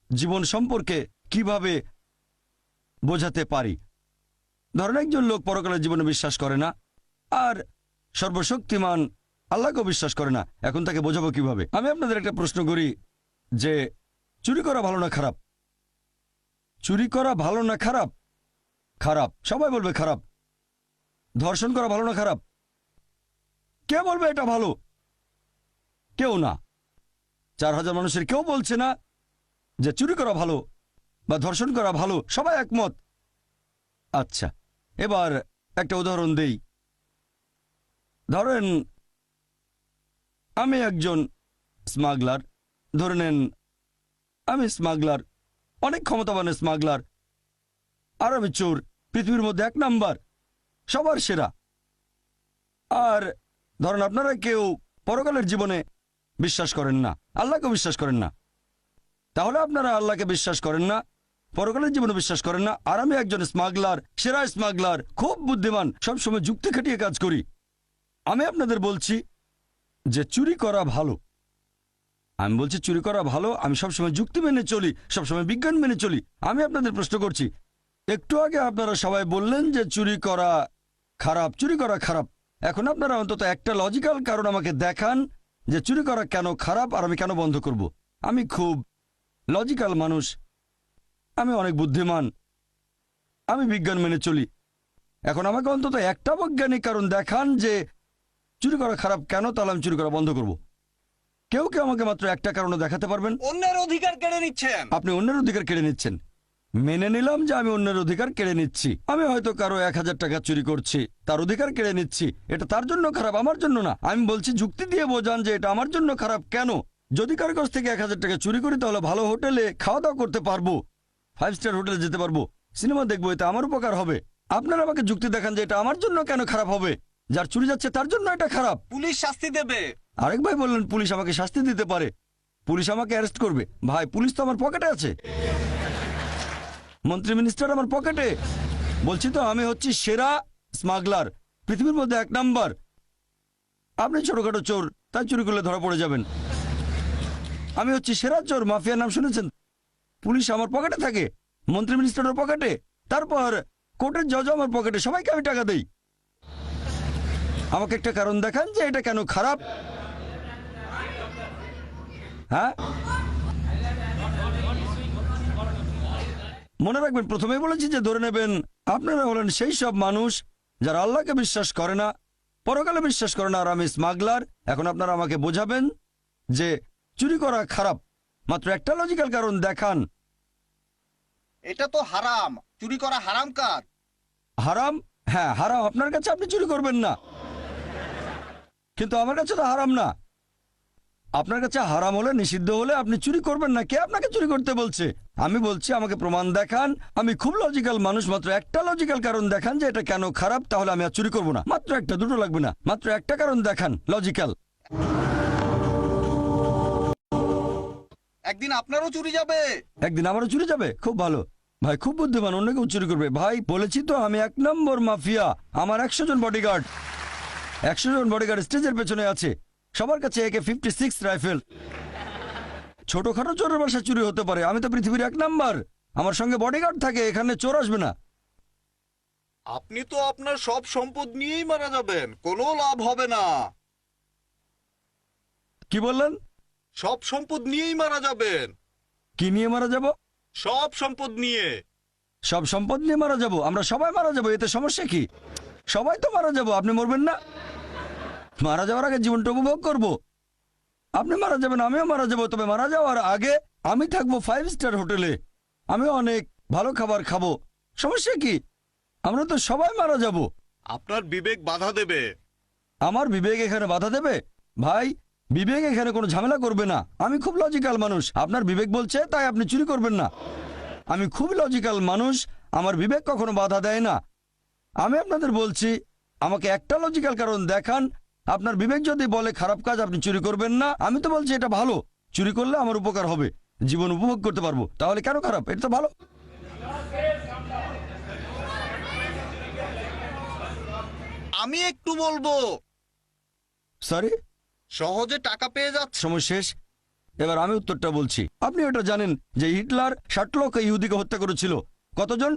জীবন সম্পর্কে কিভাবে বোঝাতে পারি। ধরেন একজন লোক পরকালের জীবনে বিশ্বাস করে না আর সর্বশক্তিমান আল্লাহকেও বিশ্বাস করে না, এখন তাকে বোঝাবো কিভাবে? আমি আপনাদের একটা প্রশ্ন করি যে চুরি করা ভালো না খারাপ? চুরি করা ভালো না খারাপ? খারাপ, সবাই বলবে খারাপ। ধর্ষণ করা ভালো না খারাপ? কে বলবে এটা ভালো? কেউ না। 4000 মানুষের কেউ বলছে না যে চুরি করা ভালো বা ধর্ষণ করা ভালো, সবাই একমত। আচ্ছা, এবার একটা উদাহরণ দেই। ধরেন আমি একজন স্মাগলার, ধরে নেন আমি স্মাগলার, অনেক ক্ষমতাবান স্মাগলার, আর আমি চোর, পৃথিবীর মধ্যে 1 নাম্বার, সবার সেরা। আর ধরেন আপনারা কেউ পরকালের জীবনে বিশ্বাস করেন না, আল্লাহকে বিশ্বাস করেন না, তাহলে আপনারা আল্লাহকে বিশ্বাস করেন না, পরকালের জীবনে বিশ্বাস করেন না, আর আমি একজন স্মাগলার, সেরা স্মাগলার, খুব বুদ্ধিমান, সবসময় যুক্তি খাটিয়ে কাজ করি। আমি আপনাদের বলছি যে চুরি করা ভালো। আমি বলছি চুরি করা ভালো, আমি সবসময় যুক্তি মেনে চলি, সবসময় বিজ্ঞান মেনে চলি। আমি আপনাদের প্রশ্ন করছি, একটু আগে আপনারা সবাই বললেন যে চুরি করা খারাপ, চুরি করা খারাপ। এখন আপনারা অন্তত একটা লজিক্যাল কারণ আমাকে দেখান যে চুরি করা কেন খারাপ আর আমি কেন বন্ধ করব। আমি খুব লজিক্যাল মানুষ, আমি অনেক বুদ্ধিমান, আমি বিজ্ঞান মেনে চলি। এখন আমাকে অন্তত একটা বৈজ্ঞানিক কারণ দেখান যে চুরি করা খারাপ কেন, তাহলে আমি চুরি করা বন্ধ করব। কেউ কেউ আমাকে মাত্র একটা কারণে দেখাতে পারবেন? অন্যের অধিকার কেড়ে নিচ্ছেন। আপনি অন্যের অধিকার কেড়ে নিচ্ছেন। মেনে নিলাম যে আমি অন্যের অধিকার কেড়ে নিচ্ছি। আমি হয়তো কারো 1000 টাকা চুরি করছি, তার অধিকার কেড়ে নিচ্ছি, এটা তার জন্য খারাপ, আমার জন্য না। আমি বলছি যুক্তি দিয়ে বোঝান যে এটা আমার জন্য খারাপ কেন। যদি কারো কাছ থেকে 1000 টাকা চুরি করি তাহলে ভালো হোটেলে খাওয়া দাওয়া করতে পারবো, 5 স্টার হোটেলে যেতে পারবো, সিনেমা দেখবো, এতে আমার উপকার হবে। আপনারা আমাকে যুক্তি দেখান যে এটা আমার জন্য কেন খারাপ হবে, যার চুরি যাচ্ছে তার জন্য এটা খারাপ। পুলিশ শাস্তি দেবে। আরেক ভাই বললেন পুলিশ আমাকে শাস্তি দিতে পারে, পুলিশ আমাকে অ্যারেস্ট করবে। ভাই, পুলিশ তো আমার পকেটে আছে, মন্ত্রী মিনিস্টার আমার পকেটে। বলছি তো আমি হচ্ছি সেরা স্মাগলার, পৃথিবীর মধ্যে 1 নাম্বার। আপনি ছোটখাটো চোর, তাই চুরি করলে ধরা পড়ে যাবেন। আমি হচ্ছি সেরা চোর, মাফিয়ার নাম শুনেছেন? পুলিশ আমার পকেটে থাকে, মন্ত্রী মিনিস্টারের পকেটে, তারপর কোর্টের জজও আমার পকেটে, সবাইকে আমি টাকা দেই। আমাকে একটা কারণ দেখান যে এটা কেন খারাপ। হ্যাঁ, মনে রাখবেন প্রথমেই বলেছি যে ধরে নেবেন আপনারা হলেন সেই সব মানুষ যারা আল্লাহকে বিশ্বাস করে না, পরকালে বিশ্বাস করে না, আর আমি স্মাগলার। এখন আপনারা আমাকে বোঝাবেন যে চুরি করা খারাপ, মাত্র একটা লজিক্যাল কারণ দেখান। এটা তো হারাম, চুরি করা হারাম কাজ। হারাম? হ্যাঁ হারাম আপনার কাছে, আপনি চুরি করবেন না, কিন্তু আমার কাছে তো হারাম না। আপনার কাছে হারাম হলে, নিষিদ্ধ হলে আপনি চুরি করবেন না। কে আপনাকে চুরি করতে বলছে? আমি বলছি আমাকে প্রমাণ দেখান। আমি খুব লজিক্যাল মানুষ, মাত্র একটা লজিক্যাল কারণ দেখান যে এটা কেন খারাপ, তাহলে আমি আর চুরি করবো না। মাত্র একটা, দুটো লাগবে না, মাত্র একটা কারণ দেখান লজিক্যাল। একদিন আপনারও চুরি যাবে। একদিন আমারও চুরি যাবে? খুব ভালো ভাই, খুব বুদ্ধিমান, অন্য কেউ চুরি করবে। ভাই বলেছি তো আমি 1 নম্বর মাফিয়া। আমার 100 জন বডিগার্ড, 100 জন বডিগার্ড স্টেজের পেছনে আছে, সবার কাছে AK-56 রাইফেল। ছোটখাটো চোরের বাসা চুরি হতে পারে, আমি তো পৃথিবীর 1 নাম্বার, আমার সঙ্গে বডিগার্ড থাকে, এখানে চোর আসবে না। আপনি তো আপনার সব সম্পদ নিয়েই মারা যাবেন, কোনো লাভ হবে না। কি বললেন? সব সম্পদ নিয়েই মারা যাবেন। কি নিয়ে মারা যাব? সব সম্পদ নিয়ে। সব সম্পদ নিয়ে মারা যাব? আমরা সবাই মারা যাব, এতে সমস্যা কি? সবাই তো মারা যাব, আপনি মরবেন না? মারা যাওয়ার আগে জীবনটা উপভোগ করব। আপনি মারা যাবেন, আমিও মারা যাব, তবে মারা যাওয়ার আগে আমি থাকবো 5 স্টার হোটেলে, আমি অনেক ভালো খাবার খাবো। সমস্যা কি? আমরা তো সবাই মারা যাব। আপনার বিবেক বাধা দেবে। আমার বিবেক এখানে বাধা দেবে? ভাই, বিবেক এখানে কোনো ঝামেলা করবে না। আমি খুব লজিক্যাল মানুষ, আপনার বিবেক বলছে তাই আপনি চুরি করবেন না। আমি খুব লজিক্যাল মানুষ, আমার বিবেক কখনো বাধা দেয় না। আমি আপনাদের বলছি আমাকে একটা লজিক্যাল কারণ দেখান। আপনার বিবেক যদি বলে খারাপ কাজ, আপনি চুরি করবেন না, আমি তো বলছি এটা ভালো, চুরি করলে আমার উপকার হবে, জীবন উপভোগ করতে পারবো, তাহলে কেন খারাপ? এটা তো ভালো। আমি একটু বলবো। সরি, সহজে টাকা পেয়ে যাচ্ছে। সময় শেষ। এবার আমি উত্তরটা বলছি। আপনি এটা জানেন যে হিটলার 60 লক্ষ ইহুদিকে হত্যা করেছিল। কতজন?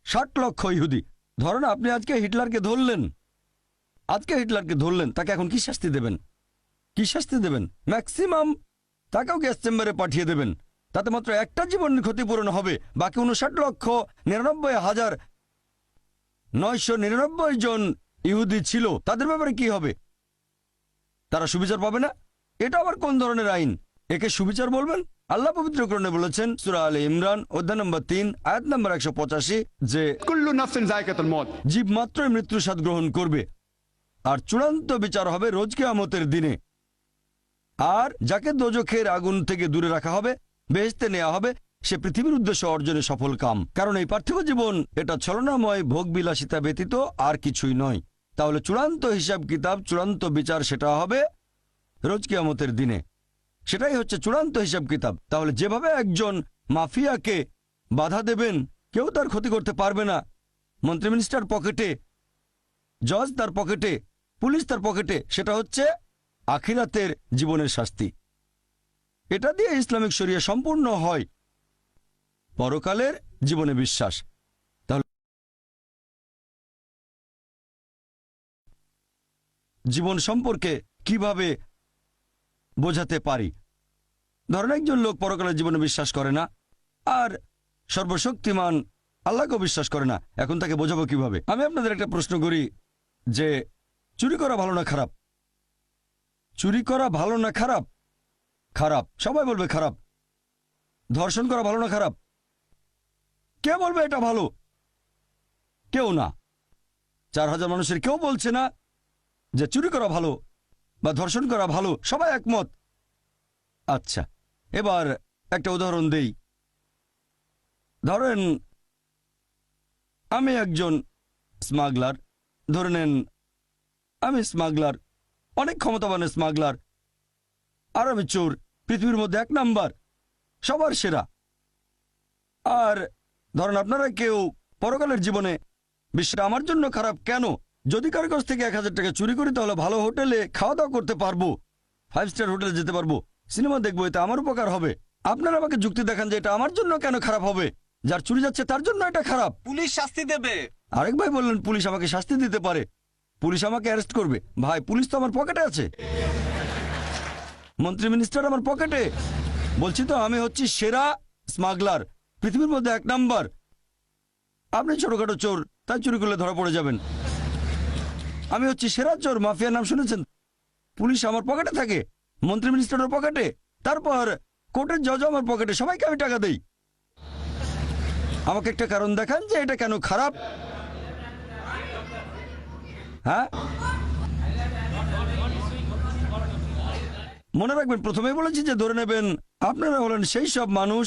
60 লক্ষ ইহুদি। ধরেন আপনি আজকে হিটলারকে ধরলেন, তাকে এখন কি শাস্তি দেবেন? কি শাস্তি দেবেন? ম্যাক্সিমাম তাকেও গ্যাস চেম্বারে পাঠিয়ে দেবেন। তাতে মাত্র একটা জীবনের ক্ষতিপূরণ হবে। বাকি 59,99,999 জন ইহুদি ছিল, তাদের ব্যাপারে কি হবে? তারা সুবিচার পাবে না? এটা আবার কোন ধরনের আইন? একে সুবিচার বলবেন? আল্লাহ পবিত্র কোরআনে বলেছেন সূরা আলে ইমরান অধ্যায় নম্বর 3 আয়াত নম্বর 185 যে কুল্লু নাফসিন যায়কাতুল মউত। জীব মাত্রই মৃত্যু স্বাদ গ্রহণ করবে, আর চূড়ান্ত বিচার হবে রোজ কিয়ামতের দিনে। আর যাকে দোজখের আগুন থেকে দূরে রাখা হবে, বেহেশতে নেওয়া হবে, সে পৃথিবীর উদ্দেশ্য অর্জনে সফল কাম। কারণ এই পার্থিব জীবন এটা ছলনাময় ভোগবিলাসিতা ব্যতীত আর কিছুই নয়। তাহলে চূড়ান্ত হিসাব কিতাব, চূড়ান্ত বিচার সেটা হবে রোজ কিয়ামতের দিনে। সেটাই হচ্ছে চূড়ান্ত হিসাব কিতাব। তাহলে যেভাবে একজন মাফিয়াকে বাধা দেবেন, কেউ তার ক্ষতি করতে পারবে না। মন্ত্রী মিনিস্টার পকেটে, জজ তার পকেটে, পুলিশ তার পকেটে, সেটা হচ্ছে আখিরাতের জীবনের শাস্তি। এটা দিয়ে ইসলামিক শরিয়া সম্পূর্ণ হয়, পরকালের জীবনে বিশ্বাস। তাহলে জীবন সম্পর্কে কিভাবে বোঝাতে পারি? ধরেন একজন লোক পরকালের জীবনে বিশ্বাস করে না, আর সর্বশক্তিমান আল্লাহকেও বিশ্বাস করে না। এখন তাকে বোঝাবো কিভাবে? আমি আপনাদের একটা প্রশ্ন করি যে চুরি করা ভালো না খারাপ? চুরি করা ভালো না খারাপ? খারাপ। সবাই বলবে খারাপ। ধর্ষণ করা ভালো না খারাপ? কে বলবে এটা ভালো? কেউ না। 4000 মানুষের কেউ বলছে না যে চুরি করা ভালো বা ধর্ষণ করা ভালো, সবাই একমত। আচ্ছা, এবার একটা উদাহরণ দেই। ধরেন আমি একজন স্মাগলার, ধরে নেন আমি স্মাগলার, অনেক ক্ষমতাবান স্মাগলার, আর আমি চোর, পৃথিবীর মধ্যে 1 নাম্বার, সবার সেরা। আর ধরেন আপনারা কেউ পরকালের জীবনে বিষয়টা আমার জন্য খারাপ কেন? যদি কারো কাছ থেকে 1000 টাকা চুরি করি তাহলে ভালো হোটেলে খাওয়া দাওয়া করতে পারবো, 5 স্টার হোটেলে যেতে পারবো, সিনেমা দেখবো, এতে আমার উপকার হবে। আপনারা আমাকে যুক্তি দেখান যে এটা আমার জন্য কেন খারাপ হবে? যার চুরি যাচ্ছে তার জন্য এটা খারাপ। পুলিশ শাস্তি দেবে। আরেক ভাই বললেন পুলিশ আমাকে শাস্তি দিতে পারে, পুলিশ আমাকে অ্যারেস্ট করবে। ভাই, পুলিশ তো আমার পকেটে আছে, মন্ত্রী মিনিস্টার আমার পকেটে। বলছি তো আমি হচ্ছি সেরা স্মাগলার, পৃথিবীর মধ্যে 1 নাম্বার। আপনি ছোটখাটো চোর, তাই চুরি করলে ধরা পড়ে যাবেন। আমি হচ্ছি সেরা চোর, মাফিয়ার নাম শুনেছেন? পুলিশ আমার পকেটে থাকে, মন্ত্রী মিনিস্টারের পকেটে, তারপর কোর্টের জজ আমার পকেটে, সবাইকে আমি টাকা দেই। আমাকে একটা কারণ দেখান যে এটা কেন খারাপ। হ্যাঁ, মনে রাখবেন প্রথমেই বলেছি যে ধরে নেবেন আপনারা হলেন সেই সব মানুষ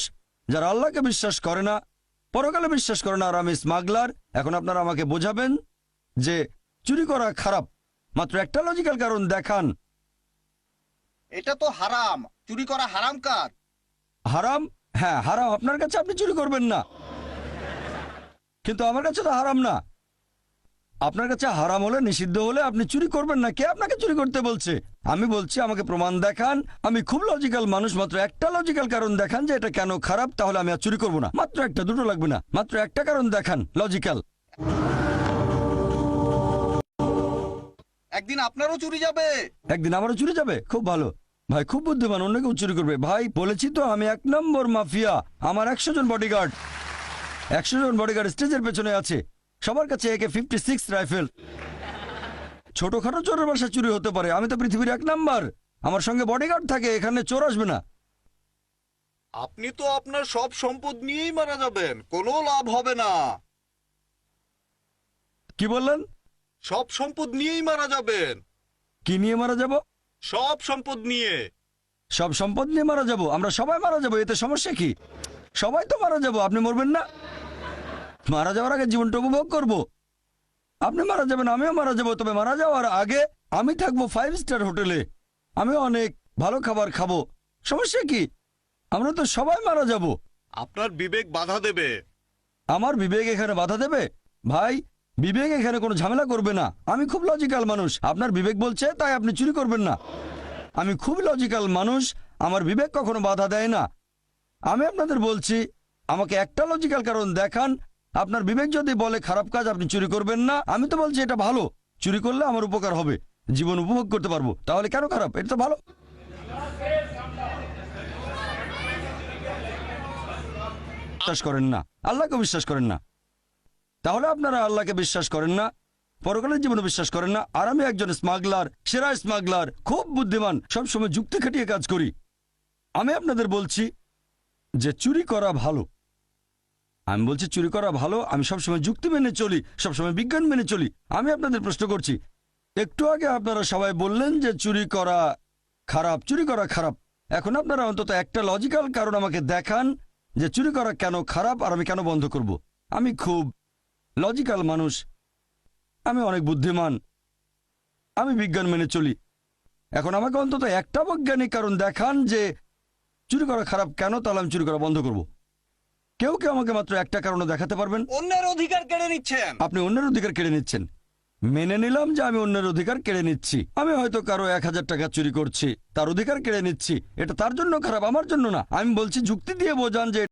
যারা আল্লাহকে বিশ্বাস করে না, পরকালে বিশ্বাস করে না, আর আমি স্মাগলার। এখন আপনারা আমাকে বোঝাবেন যে চুরি করা খারাপ। মাত্র একটা লজিক্যাল কারণ দেখান। এটা তো হারাম, চুরি করা হারাম কাজ। হারাম? হ্যাঁ হারাম আপনার কাছে, আপনি চুরি করবেন না, কিন্তু আমার কাছে তো হারাম না। আপনার কাছে হারাম হলে, নিষিদ্ধ হলে আপনি চুরি করবেন না। কে আপনাকে চুরি করতে বলছে? আমি বলছি আমাকে প্রমাণ দেখান। আমি খুব লজিক্যাল মানুষ, মাত্র একটা লজিক্যাল কারণ দেখান যে এটা কেন খারাপ, তাহলে আমি আর চুরি করবো না। মাত্র একটা, দুটো লাগবে না, মাত্র একটা কারণ দেখান লজিক্যাল। একদিন আপনারও চুরি যাবে। একদিন আমারও চুরি যাবে? খুব ভালো ভাই, খুব বুদ্ধিমান, অন্য কেউ চুরি করবে। ভাই বলেছি তো আমি 1 নম্বর মাফিয়া। আমার 100 জন বডিগার্ড, 100 জন বডিগার্ড স্টেজের পেছনে আছে, সবার কাছে AK-56 রাইফেল। ছোটখাটো চোরের বাসা চুরি হতে পারে, আমি তো পৃথিবীর 1 নাম্বার, আমার সঙ্গে বডিগার্ড থাকে, এখানে চোর আসবে না। আপনি তো আপনার সব সম্পদ নিয়েই মারা যাবেন, কোনো লাভ হবে না। কি বললেন? সব সম্পদ নিয়েই মারা যাবেন। কি নিয়ে মারা যাব? সব সম্পদ নিয়ে। সব সম্পদ নিয়ে মারা যাব? আমরা সবাই মারা যাব, এতে সমস্যা কি? সবাই তো মারা যাব, আপনি মরবেন না? মারা যাওয়ার আগে জীবনটা উপভোগ করব। আপনি মারা যাবেন, আমিও মারা যাব, তবে মারা যাওয়ার আগে আমি থাকবো 5 স্টার হোটেলে, আমি অনেক ভালো খাবার খাবো। সমস্যা কি? আমরা তো সবাই মারা যাব। আপনার বিবেক বাধা দেবে। আমার বিবেক এখানে বাধা দেবে? ভাই, বিবেক এখানে কোনো ঝামেলা করবে না। আমি খুব লজিক্যাল মানুষ, আপনার বিবেক বলছে তাই আপনি চুরি করবেন না। আমি খুব লজিক্যাল মানুষ, আমার বিবেক কখনো বাধা দেয় না। আমি আপনাদের বলছি, আমাকে একটা লজিক্যাল কারণ দেখান। আপনার বিবেক যদি বলে খারাপ কাজ আপনি চুরি করবেন না, আমি তো বলছি এটা ভালো, চুরি করলে আমার উপকার হবে, জীবন উপভোগ করতে পারবো, তাহলে কেন খারাপ? এটা তো ভালো। বিশ্বাস করেন না, আল্লাহকে বিশ্বাস করেন না, তাহলে আপনারা আল্লাহকে বিশ্বাস করেন না, পরকালের জীবনে বিশ্বাস করেন না। আর আমি একজন স্মাগলার, সেরা স্মাগলার, খুব বুদ্ধিমান, সবসময় যুক্তি খাটিয়ে কাজ করি। আমি আপনাদের বলছি যে চুরি করা ভালো। আমি বলছি চুরি করা ভালো, আমি সবসময় যুক্তি মেনে চলি, সবসময় বিজ্ঞান মেনে চলি। আমি আপনাদের প্রশ্ন করছি, একটু আগে আপনারা সবাই বললেন যে চুরি করা খারাপ, চুরি করা খারাপ। এখন আপনারা অন্তত একটা লজিক্যাল কারণ আমাকে দেখান যে চুরি করা কেন খারাপ আর আমি কেন বন্ধ করব। আমি খুব লজিক্যাল মানুষ, আমি অনেক বুদ্ধিমান, আমি বিজ্ঞান মেনে চলি। এখন আমাকে অন্তত একটা বৈজ্ঞানিক কারণ দেখান যে চুরি করা খারাপ কেন, তাহলে আমি চুরি করা বন্ধ করব। কেউ কেউ আমাকে মাত্র একটা কারণও দেখাতে পারবেন? অন্যের অধিকার কেড়ে নিচ্ছেন। আপনি অন্যের অধিকার কেড়ে নিচ্ছেন। মেনে নিলাম যে আমি অন্যের অধিকার কেড়ে নিচ্ছি। আমি হয়তো কারো 1000 টাকা চুরি করছি, তার অধিকার কেড়ে নিচ্ছি, এটা তার জন্য খারাপ, আমার জন্য না। আমি বলছি যুক্তি দিয়ে বোঝান যে